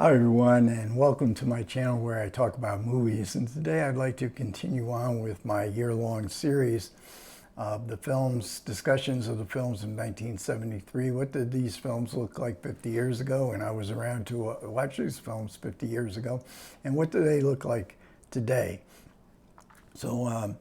Hi everyone, and welcome to my channel where I talk about movies. And today I'd like to continue on with my year-long series of discussions of the films in 1973. What did these films look like 50 years ago? And I was around to watch these films 50 years ago. And what do they look like today? So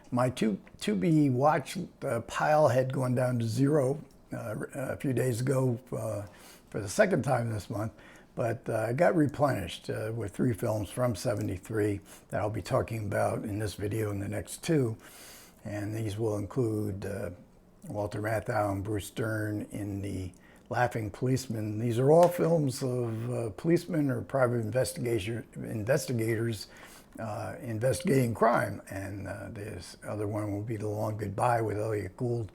my to-be watch pile had gone down to zero a few days ago for the second time this month. But I got replenished with 3 films from '73 that I'll be talking about in this video and the next 2. And these will include Walter Matthau and Bruce Dern in The Laughing Policeman. These are all films of policemen or private investigators investigating crime. And this other one will be The Long Goodbye with Elliott Gould,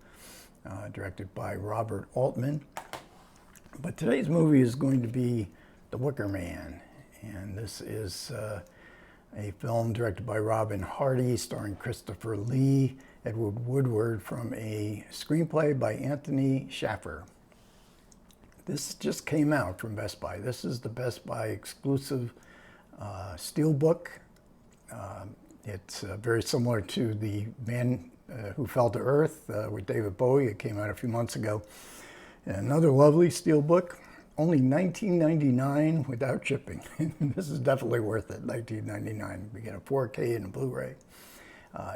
directed by Robert Altman. But today's movie is going to be The Wicker Man, and this is a film directed by Robin Hardy, starring Christopher Lee, Edward Woodward, from a screenplay by Anthony Shaffer. This just came out from Best Buy. This is the Best Buy exclusive steelbook. It's very similar to The Man Who Fell to Earth with David Bowie. It came out a few months ago. And another lovely steelbook. Only $19.99 without shipping. This is definitely worth it, $19.99. We get a 4K and a Blu-ray.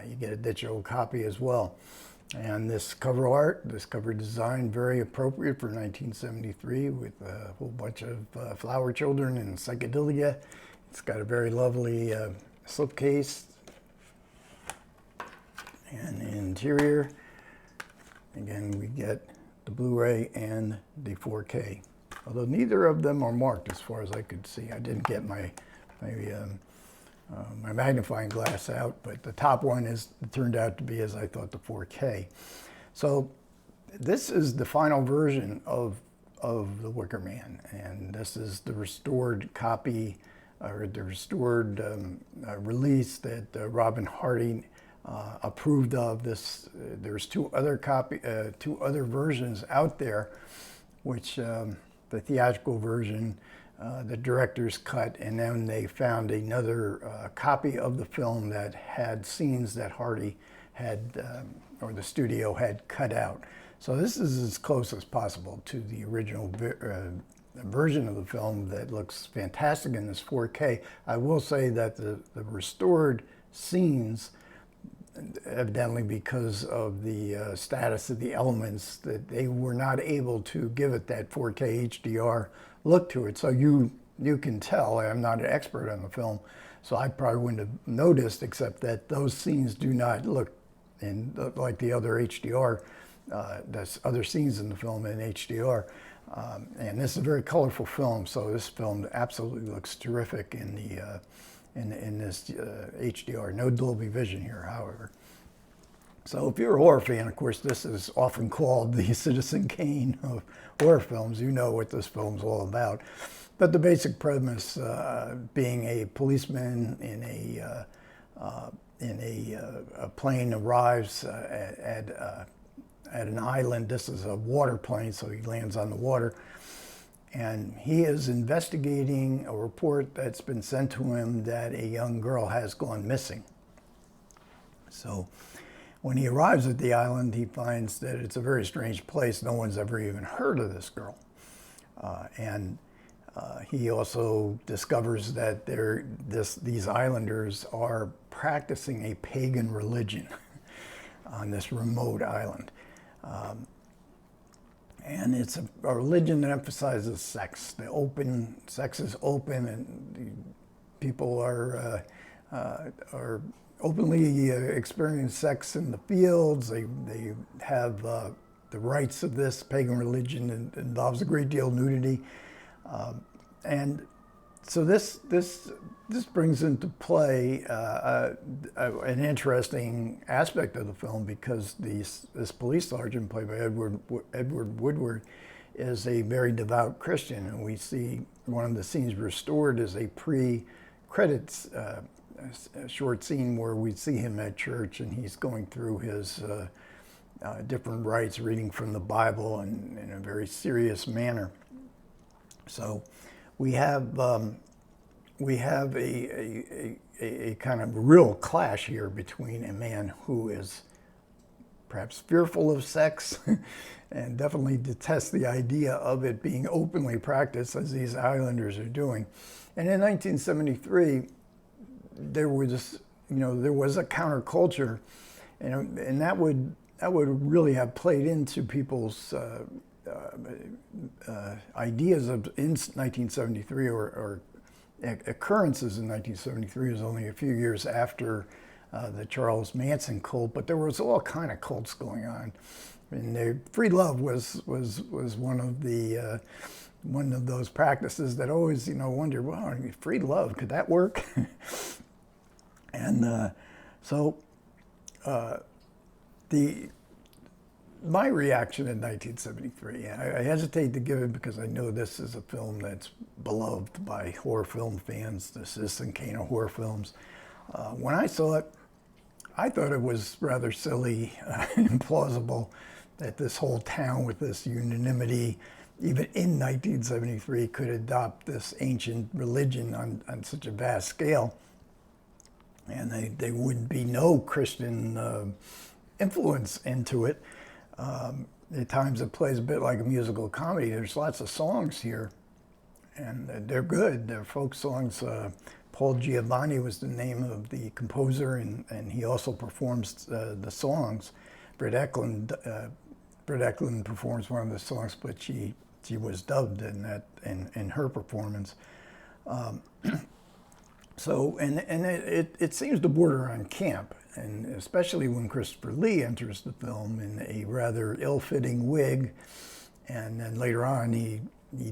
You get a digital copy as well. And this cover art, this cover design, very appropriate for 1973 with a whole bunch of flower children and psychedelia. It's got a very lovely slipcase and interior. Again, we get the Blu-ray and the 4K. Although neither of them are marked as far as I could see. I didn't get my magnifying glass out, but the top one turned out to be, as I thought, the 4K. So this is the final version of The Wicker Man, and this is the restored copy, or the restored release that Robin Hardy approved of. There's two other versions out there, which the theatrical version, the director's cut, and then they found another copy of the film that had scenes that Hardy had, or the studio had cut out. So this is as close as possible to the original version of the film that looks fantastic in this 4K. I will say that the restored scenes, evidently because of the status of the elements, that they were not able to give it that 4K HDR look to it. So you can tell, I'm not an expert on the film, so I probably wouldn't have noticed, except that those scenes do not look like the other HDR, there's other scenes in the film in HDR. And this is a very colorful film, so this film absolutely looks terrific in the in this HDR. No Dolby Vision here, however. So if you're a horror fan, of course, this is often called the Citizen Kane of horror films. You know what this film's all about. But the basic premise being a policeman in a plane arrives at an island. This is a water plane, so he lands on the water. And he is investigating a report that's been sent to him that a young girl has gone missing. So when he arrives at the island, he finds that it's a very strange place. No one's ever even heard of this girl. He also discovers that these islanders are practicing a pagan religion on this remote island. And it's a religion that emphasizes sex. Sex is open, and people are openly experience sex in the fields. They have the rites of this pagan religion, and involves a great deal of nudity. And so this brings into play an interesting aspect of the film, because this police sergeant, played by Edward Woodward, is a very devout Christian, and we see one of the scenes restored as a pre-credits short scene where we see him at church, and he's going through his different rites, reading from the Bible in a very serious manner. So we have we have a kind of real clash here between a man who is perhaps fearful of sex and definitely detests the idea of it being openly practiced as these islanders are doing. And in 1973, there was, there was a counterculture, and that would really have played into people's ideas of in 1973 or occurrences in 1973. It was only a few years after the Charles Manson cult, but there was all kind of cults going on. And free love was one of those practices that always wondered, wow, free love, could that work? And my reaction in 1973, I hesitate to give it because I know this is a film that's beloved by horror film fans, the Citizen Kane of horror films. When I saw it, I thought it was rather silly, implausible that this whole town with this unanimity, even in 1973, could adopt this ancient religion on such a vast scale. And there would be no Christian influence into it. At times it plays a bit like a musical comedy. There's lots of songs here, and they're good. They're folk songs. Paul Giovanni was the name of the composer, and he also performs the songs. Britt Eklund performs one of the songs, but she was dubbed in her performance. So it seems to border on camp, and especially when Christopher Lee enters the film in a rather ill-fitting wig, and then later on he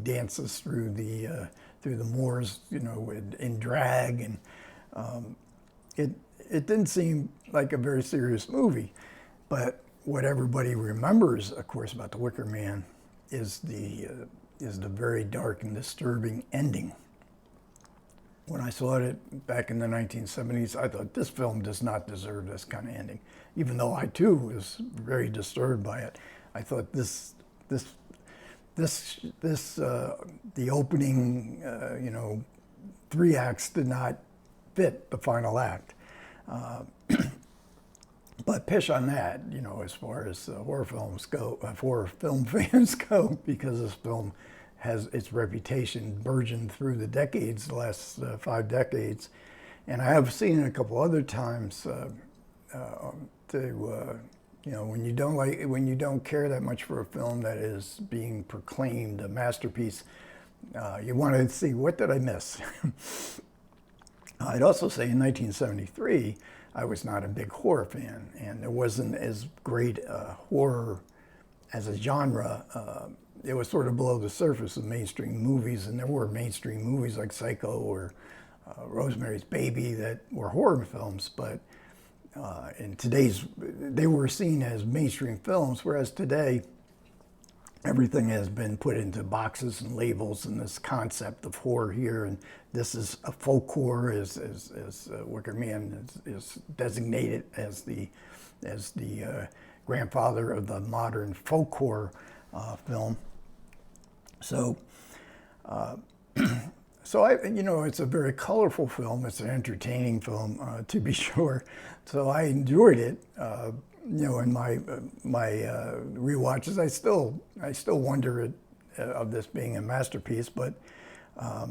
dances through the moors, in drag, and it didn't seem like a very serious movie. But what everybody remembers, of course, about The Wicker Man is the very dark and disturbing ending. When I saw it back in the 1970s, I thought this film does not deserve this kind of ending. Even though I too was very disturbed by it, I thought the opening, 3 acts did not fit the final act. But pish on that, as far as horror films go, horror film fans go, because this film has its reputation burgeoned through the decades, the last 5 decades. And I have seen it a couple other times when you don't care that much for a film that is being proclaimed a masterpiece, you want to see, what did I miss? I'd also say in 1973, I was not a big horror fan, and there wasn't as great horror as a genre. It was sort of below the surface of mainstream movies, and there were mainstream movies like Psycho or Rosemary's Baby that were horror films, but they were seen as mainstream films, whereas today everything has been put into boxes and labels, and this concept of horror here, and this is a folk horror, as Wicker Man is designated as the grandfather of the modern folk horror film. So, it's a very colorful film. It's an entertaining film, to be sure. So I enjoyed it. In my rewatches, I still wonder of this being a masterpiece. But I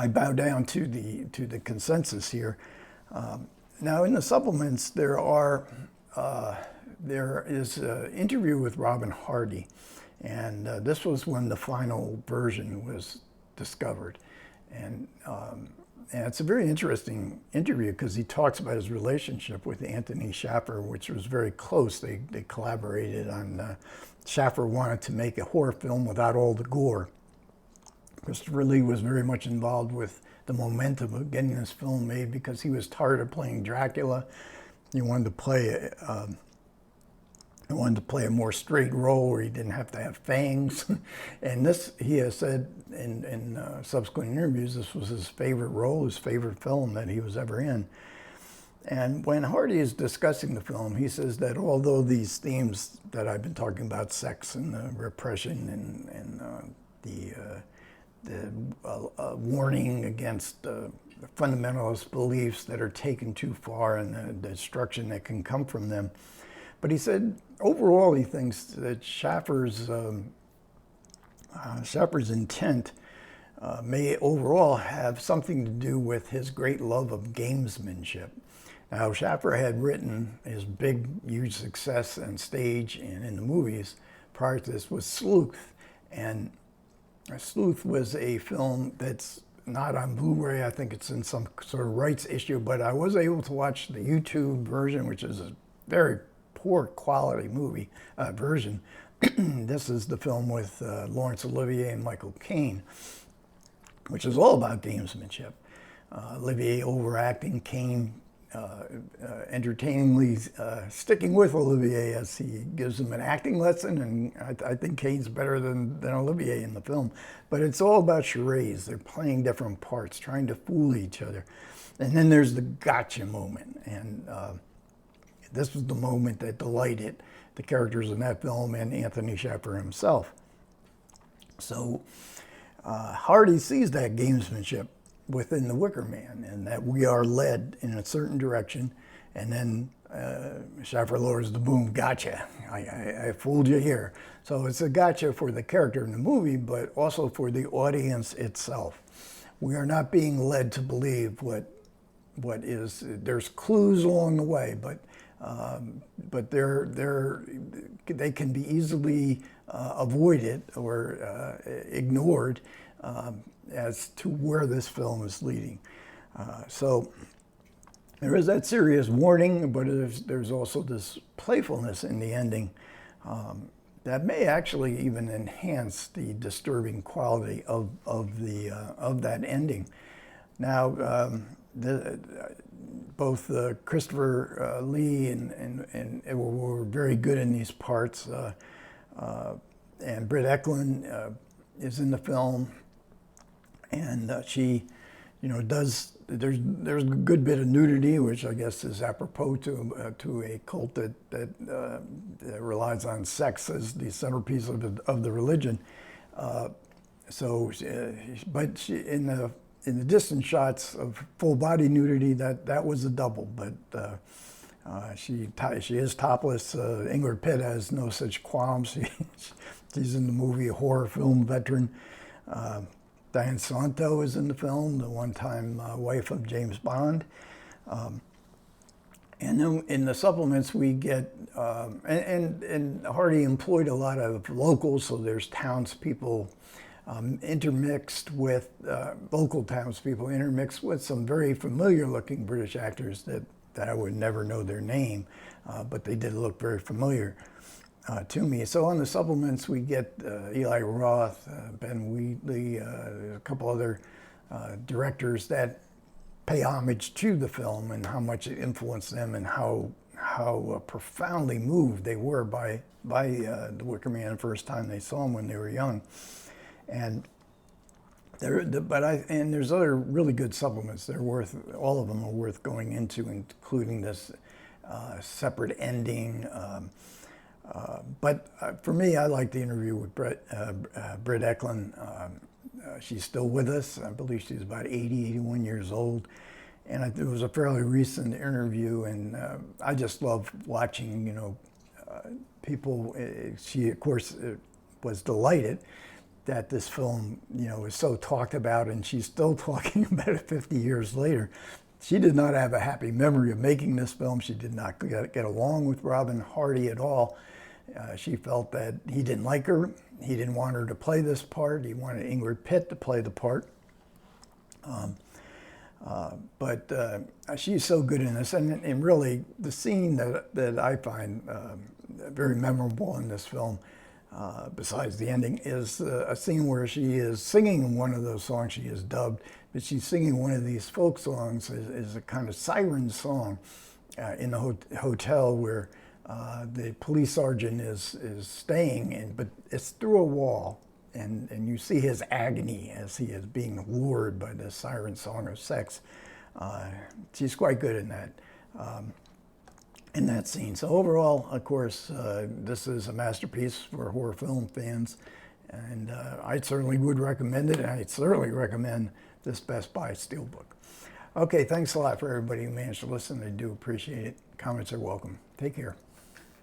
bow down to the consensus here. Now, in the supplements, there is an interview with Robin Hardy, and this was when the final version was discovered, and it's a very interesting interview because he talks about his relationship with Anthony Schaffer, which was very close. They collaborated on. Schaffer wanted to make a horror film without all the gore. Christopher Lee was very much involved with the momentum of getting this film made because he was tired of playing Dracula. He wanted to play a more straight role where he didn't have to have fangs. And this, he has said in subsequent interviews, this was his favorite role, his favorite film that he was ever in. And when Hardy is discussing the film, he says that although these themes that I've been talking about, sex and repression and a warning against fundamentalist beliefs that are taken too far and the destruction that can come from them. But he said overall he thinks that Schaffer's intent may overall have something to do with his great love of gamesmanship. Now, Schaffer had written his big, huge success on stage and in the movies prior to this was Sleuth. And Sleuth was a film that's not on Blu-ray. I think it's in some sort of rights issue, but I was able to watch the YouTube version, which is a very poor quality movie version. This is the film with Laurence Olivier and Michael Kane, which is all about gamesmanship. Olivier overacting, Kane entertainingly sticking with Olivier as he gives him an acting lesson, and I think Kane's better than Olivier in the film. But it's all about charades. They're playing different parts, trying to fool each other. And then there's the gotcha moment, and this was the moment that delighted the characters in that film and Anthony Schaffer himself. So Hardy sees that gamesmanship within the Wicker Man, and that we are led in a certain direction, and then Schaffer lowers the boom, gotcha, I fooled you here. So it's a gotcha for the character in the movie, but also for the audience itself. We are not being led to believe what is, there's clues along the way, but they can be easily avoided or ignored as to where this film is leading. So there is that serious warning, but there's also this playfulness in the ending that may actually even enhance the disturbing quality of that ending. Now, both Christopher Lee and were very good in these parts, and Britt Eklund is in the film. And she, does, there's a good bit of nudity, which I guess is apropos to a cult that relies on sex as the centerpiece of the religion. But she, in the distant shots of full body nudity, that was a double. But she is topless. Ingrid Pitt has no such qualms. She's in the movie, a horror film veteran. Diane Santo is in the film, the one-time wife of James Bond. And then in the supplements we get, and Hardy employed a lot of locals, so there's townspeople intermixed with, local townspeople intermixed with some very familiar-looking British actors that I would never know their name, but they did look very familiar to me. So on the supplements we get Eli Roth, Ben Wheatley, a couple other directors that pay homage to the film and how much it influenced them and how profoundly moved they were by the Wicker Man the first time they saw him when they were young. And there's other really good supplements. All of them are worth going into, including this separate ending. But for me, I like the interview with Britt Eklund. She's still with us. I believe she's about 80, 81 years old. And it was a fairly recent interview, and I just love watching, people. She, of course, was delighted that this film, is so talked about, and she's still talking about it 50 years later. She did not have a happy memory of making this film. She did not get along with Robin Hardy at all. She felt that he didn't like her. He didn't want her to play this part. He wanted Ingrid Pitt to play the part. But she's so good in this. And really, the scene that I find very memorable in this film, besides the ending, is a scene where she is singing one of those songs she has dubbed, but she's singing one of these folk songs is a kind of siren song in the hotel where the police sergeant is staying, but it's through a wall, and you see his agony as he is being lured by the siren song of sex. She's quite good in that scene. So overall, of course, this is a masterpiece for horror film fans, And I certainly would recommend it, and I certainly recommend this Best Buy Steelbook. Okay, thanks a lot for everybody who managed to listen. I do appreciate it. Comments are welcome. Take care.